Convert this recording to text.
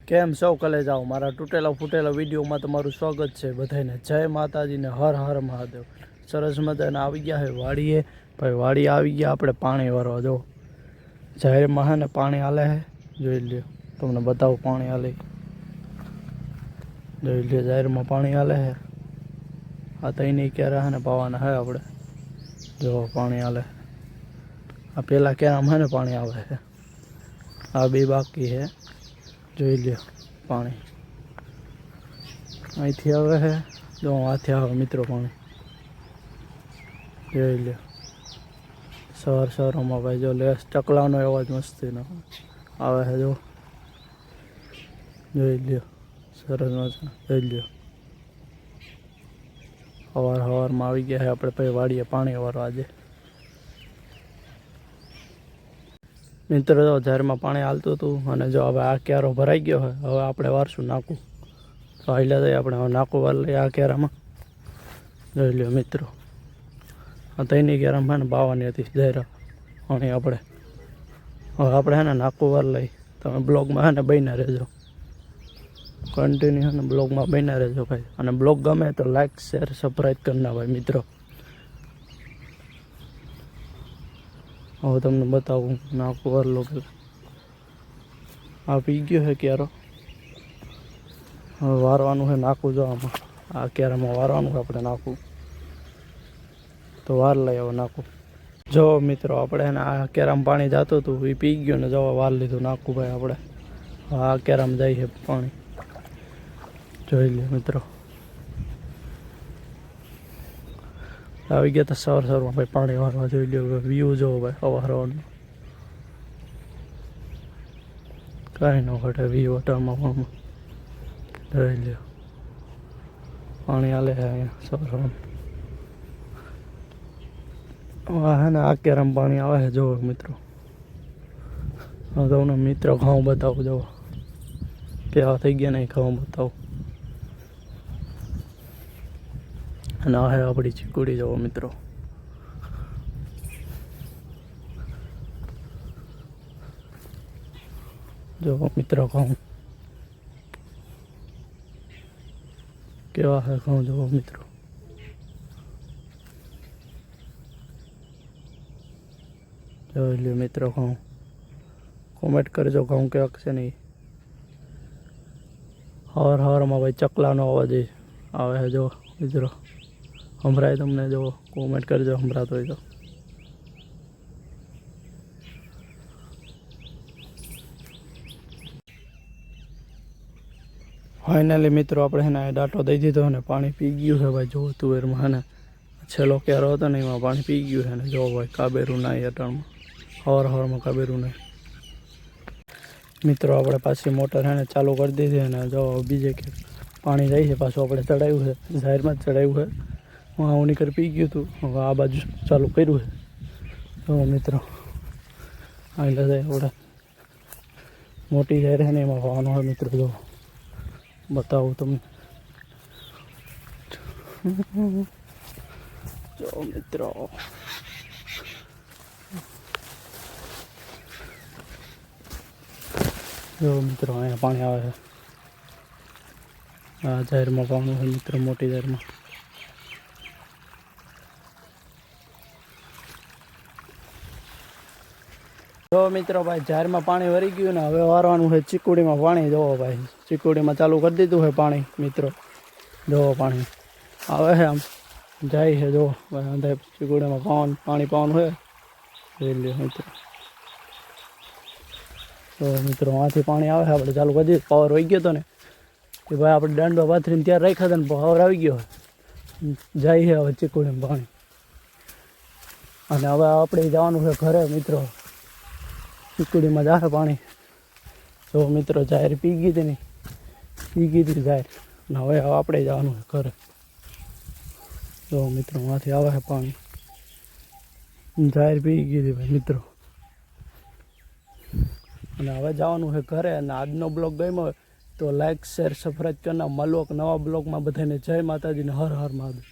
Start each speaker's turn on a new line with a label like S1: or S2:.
S1: કેમ સૌ કલે જાઓ મારા તૂટેલા ફૂટેલા વિડીયોમાં તમારું સ્વાગત છે બધાને જય માતાજીને હર હર મહાદેવ। સરસ મજાના આવી ગયા છે વાડીએ ભાઈ, વાડી આવી ગયા આપણે પાણી વારવા। જો જાહેરમાં હે ને પાણી હાલે છે, જોઈ લ્યો તમને બતાવું પાણી હાલે, જોઈ લ્યો જાહેરમાં પાણી હાલે છે। આ તઈની ક્યારે હે ને પાવાના હે આપણે, જો પાણી હાલે। આ પેલા ક્યારામાં હે ને પાણી આવે છે, આ બે બાકી છે, જોઈ લ્યો પાણી અહીંથી આવે છે, જો આથી આવે મિત્રો પાણી, જોઈ લ્યો। સવાર સવારમાં ભાઈ જો લેસ ચકલાનો અવાજ મસ્તીનો આવે છે, જો જોઈ લ્યો સરસ મજા, જોઈ લ્યો સવારમાં આવી ગયા છે આપણે ભાઈ વાડીએ પાણી વાળવા। આજે મિત્રો જો ઝારમાં પાણી હાલતું હતું અને જો હવે આ ક્યારો ભરાઈ ગયો છે, હવે આપણે વારશું નાકું, તો હાલ્યા જઈએ આપણે હવે નાકું વાર લઈએ આ ક્યારામાં। જોઈ લ્યો મિત્રો, આ તઈની ક્યારામાં હે ને બાવાની હતી ઝાયરા પાણી આપણે, હવે આપણે હે ને નાકું વાર લઈ। તમે બ્લોગમાં હે ને બન્યા રહેજો, કન્ટિન્યુ હે ને બ્લોગમાં બન્યા રહેજો ભાઈ, અને બ્લોગ ગમે તો લાઈક શેર સબસ્ક્રાઈબ કરી ના ભાઈ મિત્રો। હવે તમને બતાવું નાકું વારલો કે આ પી ગયો છે ક્યારો, હવે વારવાનું છે નાકું। જો આમાં આ ક્યારામાં વારવાનું છે આપણે નાકું, તો વાર લઈ હવે નાકું। જો મિત્રો આપણે એને આ ક્યારામાં પાણી જતું હતું એ પી ગયું ને જવા વાર લીધું નાકું ભાઈ આપણે, આ ક્યારામાં જાય છે પાણી, જોઈ લે મિત્રો। આવી ગયા તો સવાર સવારમાં ભાઈ પાણી વારવા, જોઈ લ્યો વ્યૂ જોવો ભાઈ સવારવાનું, કાંઈ ન ઘટે વ્યૂ અટામાં, જોઈ લ્યો પાણી હાલે છે અહીંયા સવારમાં। હે ને આ ક્યારામાં પાણી આવે છે, જોવો મિત્રો। તમને મિત્રો ઘઉં બતાવું, જોવો કેવા થઈ ગયા ને ઘઉં બતાવું, અને આ હે આપણી ચીકુડી, જોવો મિત્રો। જો મિત્રો ઘઉં કેવા હે ઘઉં, જોવો મિત્રો। જોઈ લ્યો મિત્રો ઘઉં, કોમેન્ટ કરજો ઘઉં કેવાક છે નહીં। હવાર હવારમાં ભાઈ ચકલાનો અવાજ આવે છે, જો મિત્રો સંભળાય તમને? જો કોમેન્ટ કરજો સંભળાતો હોય તો। ફાઇનલી મિત્રો આપણે છે ને ડાટો દઈ દીધો અને પાણી પી ગયું છે ભાઈ, જો તુવેરમાં છે ને છેલ્લો ક્યારો હતો ને એમાં પાણી પી ગયું છે ને જો ભાઈ કાબેરું નહીં અટાણમાં, હવારમાં કાબેરું નહીં મિત્રો। આપણે પાછી મોટર છે ને ચાલુ કરી દીધી અને જો બીજે કે પાણી જાય છે પાછું આપણે ચડાવ્યું છે, જાહેરમાં જ ચડાવ્યું છે, હું નીકળ પી ગયું હતું, હવે આ બાજુ ચાલુ કર્યું છે, તો મિત્રો એટલે જાય આપણે મોટી જાહેર છે ને એમાં વાવાનું હોય મિત્રો, જો બતાવું તમને, જો મિત્રો જો મિત્રો અહીંયા પાણી આવે છે, આ જાહેરમાં પાણી હોય મિત્રો, મોટી જાહેરમાં। જો મિત્રો ભાઈ જાહેરમાં પાણી વરી ગયું ને હવે વારવાનું છે ચીકુડીમાં પાણી। જોવો ભાઈ ચીકુડીમાં ચાલુ કરી દીધું છે પાણી મિત્રો, જોવો પાણી આવે છે આમ જાય છે, જો ભાઈ અંદર ચીકુડીમાં પાણી પાવાનું છે, જોઈ લ્યો મિત્રો। તો મિત્રો આથી પાણી આવે છે, આપણે ચાલુ કરી દીધું, પાવર વહી ગયો હતો ને કે ભાઈ આપણે દાંડો પાથરીને ત્યાં રાખ્યા હતા ને પાવર આવી ગયો જાય છે હવે ચીકુડીમાં પાણી, અને હવે આપણે જવાનું છે ઘરે મિત્રો, ચીકુડીમાં જાહે પાણી। જો મિત્રો જાહેર પી ગઈ હતી ને, પી ગઈ હતી જાહેર, ને હવે આપણે જવાનું છે ઘરે। જો મિત્રો માંથી આવે છે પાણી, જાહેર પી ગઈ હતી ભાઈ મિત્રો, અને હવે જવાનું છે ઘરે। અને આજનો બ્લોગ ગમ્યો હોય તો લાઈક શેર સબસ્ક્રાઈબ કરી નાખો, મળો નવા બ્લોગમાં, બધાને જય માતાજીને હર હર મહાદેવ।